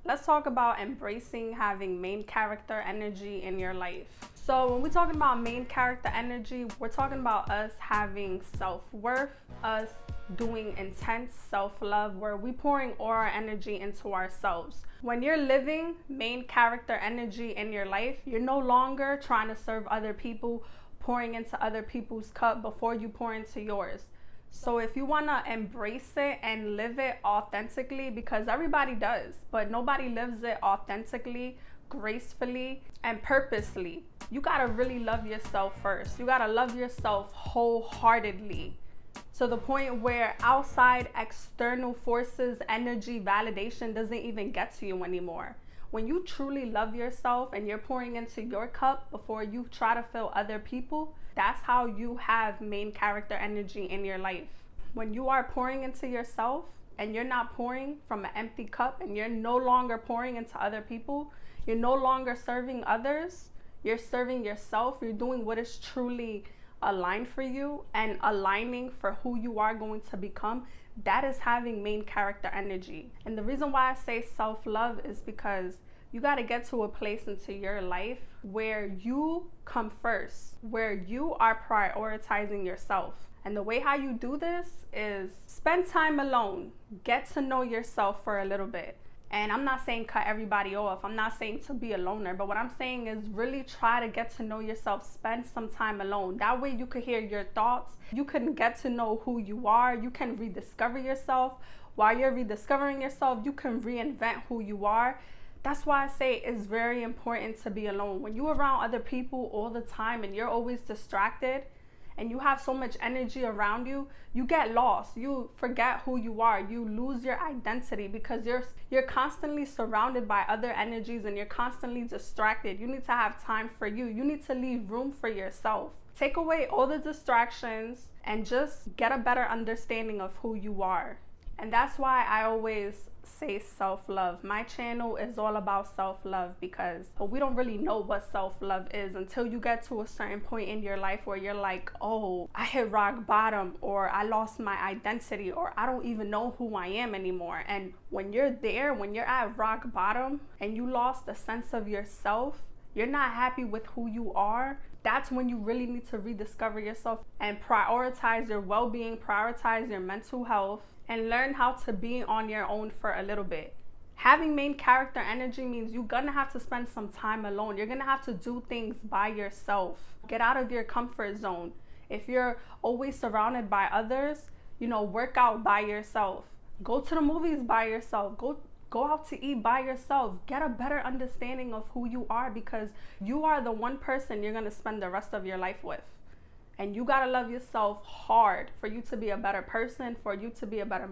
let's talk about embracing having main character energy in your life. So when we're talking about main character energy, we're talking about us having self-worth, us doing intense self-love, where we pouring all our energy into ourselves. When you're living main character energy in your life, you're no longer trying to serve other people, pouring into other people's cup before you pour into yours. So if you want to embrace it and live it authentically, because everybody does, but nobody lives it authentically, gracefully, and purposely, you got to really love yourself first. You got to love yourself wholeheartedly, to the point where outside external forces, energy, validation doesn't even get to you anymore. When you truly love yourself and you're pouring into your cup before you try to fill other people, that's how you have main character energy in your life. When you are pouring into yourself and you're not pouring from an empty cup, and you're no longer pouring into other people, you're no longer serving others, you're serving yourself, you're doing what is truly aligned for you and aligning for who you are going to become, that is having main character energy. And the reason why I say self-love is because you got to get to a place into your life where you come first, where you are prioritizing yourself. And the way how you do this is spend time alone, get to know yourself for a little bit. And I'm not saying cut everybody off. I'm not saying to be a loner, but what I'm saying is really try to get to know yourself. Spend some time alone. That way you can hear your thoughts. You can get to know who you are. You can rediscover yourself. While you're rediscovering yourself, you can reinvent who you are. That's why I say it's very important to be alone. When you're around other people all the time and you're always distracted, and you have so much energy around you, you get lost. You forget who you are. You lose your identity because you're constantly surrounded by other energies and you're constantly distracted. You need to have time for you. You need to leave room for yourself. Take away all the distractions and just get a better understanding of who you are. And that's why I always say self-love. My channel is all about self-love because we don't really know what self-love is until you get to a certain point in your life where you're like, oh, I hit rock bottom, or I lost my identity, or I don't even know who I am anymore. And when you're there, when you're at rock bottom and you lost the sense of yourself, you're not happy with who you are, that's when you really need to rediscover yourself and prioritize your well-being, prioritize your mental health, and learn how to be on your own for a little bit. Having main character energy means you're gonna have to spend some time alone. You're gonna have to do things by yourself. Get out of your comfort zone. If you're always surrounded by others, work out by yourself. Go to the movies by yourself. Go out to eat by yourself. Get a better understanding of who you are, because you are the one person you're gonna spend the rest of your life with. And you gotta love yourself hard for you to be a better person, for you to be a better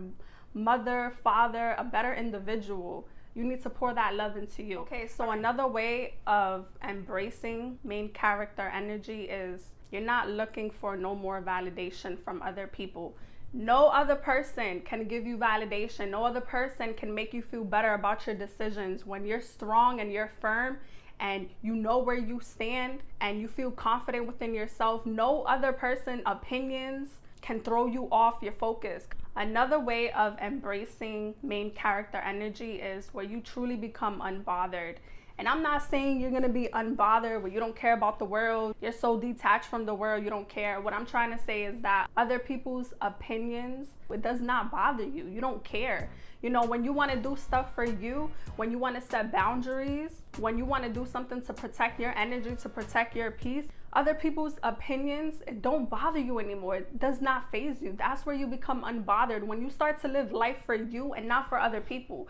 mother, father, a better individual. You need to pour that love into you. Okay, so another way of embracing main character energy is you're not looking for no more validation from other people. No other person can give you validation. No other person can make you feel better about your decisions. When you're strong and you're firm, and you know where you stand and you feel confident within yourself, no other person's opinions can throw you off your focus. Another way of embracing main character energy is where you truly become unbothered. And I'm not saying you're gonna be unbothered where you don't care about the world, you're so detached from the world you don't care. What I'm trying to say is that other people's opinions, it does not bother you. You don't care. When you want to do stuff for you, when you want to set boundaries, when you want to do something to protect your energy, to protect your peace, other people's opinions, it don't bother you anymore. It does not faze you. That's where you become unbothered, when you start to live life for you and not for other people.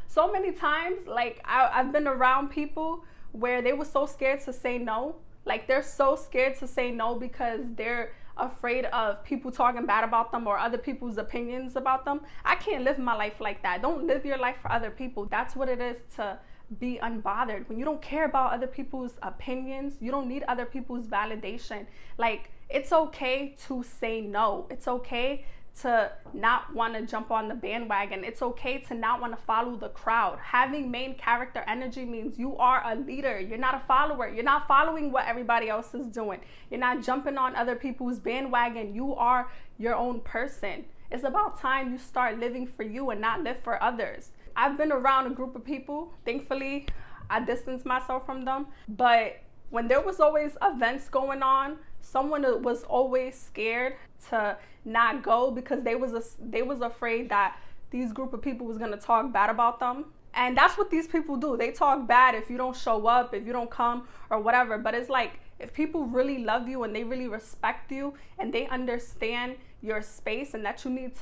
So many times, like I've been around people where they were so scared to say no. Like they're so scared to say no because they're afraid of people talking bad about them or other people's opinions about them. I can't live my life like that. Don't live your life for other people. That's what it is to be unbothered. When you don't care about other people's opinions, you don't need other people's validation. Like, it's okay to say no. It's okay to not want to jump on the bandwagon. It's okay to not want to follow the crowd. Having main character energy means you are a leader. You're not a follower. You're not following what everybody else is doing. You're not jumping on other people's bandwagon. You are your own person. It's about time you start living for you and not live for others. I've been around a group of people. Thankfully, I distanced myself from them. But when there was always events going on, someone was always scared to not go because they was afraid that these group of people was gonna talk bad about them. And that's what these people do. They talk bad if you don't show up, if you don't come or whatever. But it's like, if people really love you and they really respect you and they understand your space and that you need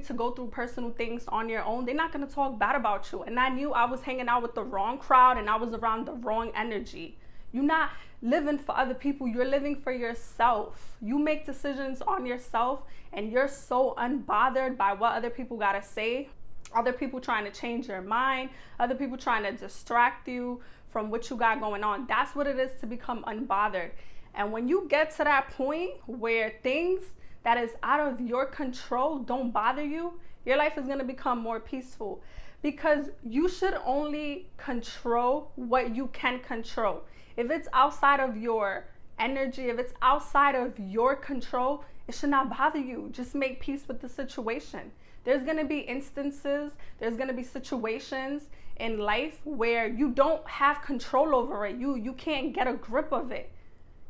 to go through personal things on your own, they're not gonna talk bad about you. And I knew I was hanging out with the wrong crowd and I was around the wrong energy. You're not living for other people, you're living for yourself. You make decisions on yourself and you're so unbothered by what other people gotta say. Other people trying to change your mind, other people trying to distract you from what you got going on. That's what it is to become unbothered. And when you get to that point where things that is out of your control don't bother you, your life is going to become more peaceful, because you should only control what you can control. If it's outside of your energy, if it's outside of your control, it should not bother you. Just make peace with the situation. There's going to be instances, there's going to be situations in life where you don't have control over it. You can't get a grip of it.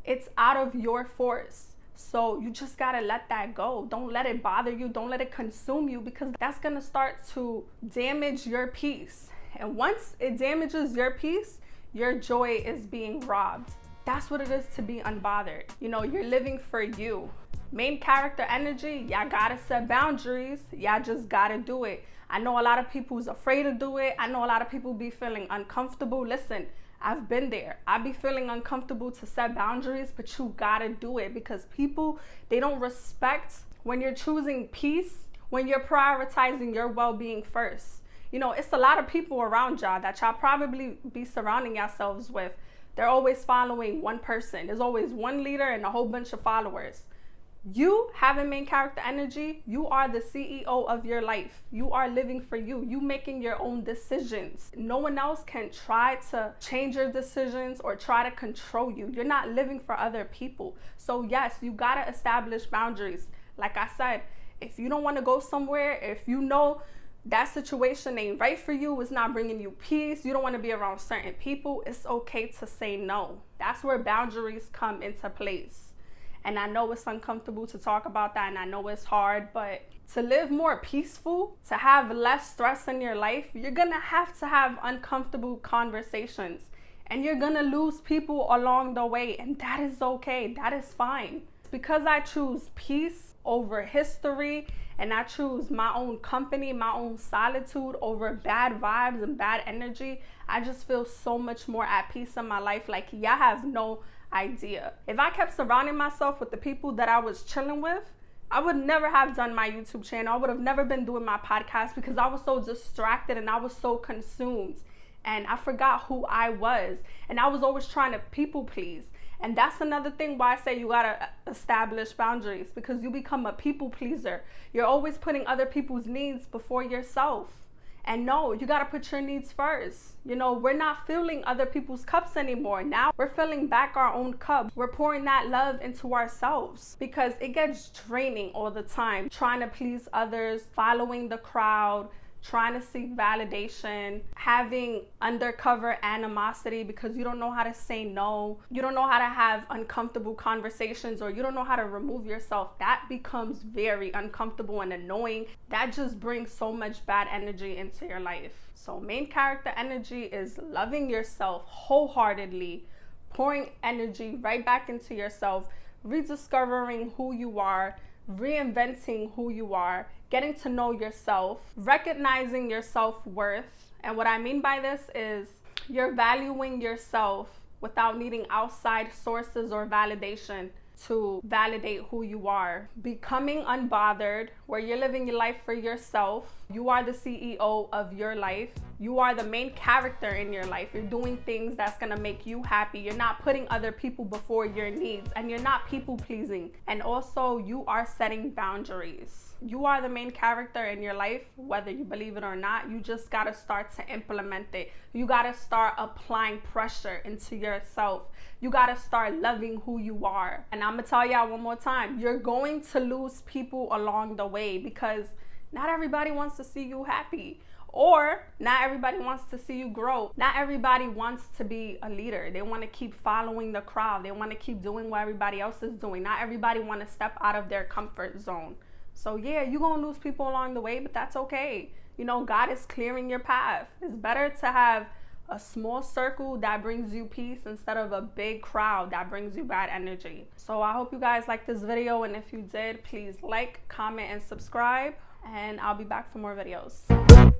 It's out of your force. So you just got to let that go. Don't let it bother you. Don't let it consume you, because that's going to start to damage your peace. And once it damages your peace, your joy is being robbed. That's what it is to be unbothered. You know, you're living for you. Main character energy, y'all gotta set boundaries. Y'all just gotta do it. I know a lot of people's afraid to do it. I know a lot of people be feeling uncomfortable. Listen, I've been there. I be feeling uncomfortable to set boundaries, but you gotta do it, because people, they don't respect when you're choosing peace, when you're prioritizing your well-being first. You know, it's a lot of people around y'all that y'all probably be surrounding yourselves with. They're always following one person. There's always one leader and a whole bunch of followers. You having main character energy, you are the CEO of your life. You are living for you. You making your own decisions. No one else can try to change your decisions or try to control you. You're not living for other people. So yes, you gotta establish boundaries. Like I said, if you don't want to go somewhere, if you know that situation ain't right for you, it's not bringing you peace, you don't want to be around certain people, it's okay to say no. That's where boundaries come into place. And I know it's uncomfortable to talk about that, and I know it's hard, but to live more peaceful, to have less stress in your life, you're gonna have to have uncomfortable conversations, and you're gonna lose people along the way, and that is okay. That is fine. Because I choose peace over history, and I choose my own company, my own solitude over bad vibes and bad energy, I just feel so much more at peace in my life. Like, y'all have no idea. If I kept surrounding myself with the people that I was chilling with, I would never have done my YouTube channel. I would have never been doing my podcast, because I was so distracted and I was so consumed, and I forgot who I was, and I was always trying to people please. And that's another thing why I say you gotta establish boundaries, because you become a people pleaser. You're always putting other people's needs before yourself. And no, you gotta put your needs first. You know, we're not filling other people's cups anymore. Now we're filling back our own cup. We're pouring that love into ourselves, because it gets draining all the time, trying to please others, following the crowd, trying to seek validation, having undercover animosity because you don't know how to say no, you don't know how to have uncomfortable conversations, or you don't know how to remove yourself. That becomes very uncomfortable and annoying. That just brings so much bad energy into your life. So main character energy is loving yourself wholeheartedly, pouring energy right back into yourself, rediscovering who you are, reinventing who you are, getting to know yourself, recognizing your self-worth. And what I mean by this is you're valuing yourself without needing outside sources or validation to validate who you are. Becoming unbothered, where you're living your life for yourself. You are the CEO of your life. You are the main character in your life. You're doing things that's gonna make you happy. You're not putting other people before your needs, and you're not people pleasing. And also, you are setting boundaries. You are the main character in your life, whether you believe it or not. You just gotta start to implement it. You gotta start applying pressure into yourself. You gotta start loving who you are. And I'm gonna tell y'all one more time, you're going to lose people along the way, because not everybody wants to see you happy, Or not everybody wants to see you grow. Not everybody wants to be a leader. They want to keep following the crowd. They want to keep doing what everybody else is doing. Not everybody want to step out of their comfort zone. So yeah, you're going to lose people along the way, but that's okay. You know, God is clearing your path. It's better to have a small circle that brings you peace instead of a big crowd that brings you bad energy. So I hope you guys liked this video, and if you did, please like, comment, and subscribe, and I'll be back for more videos.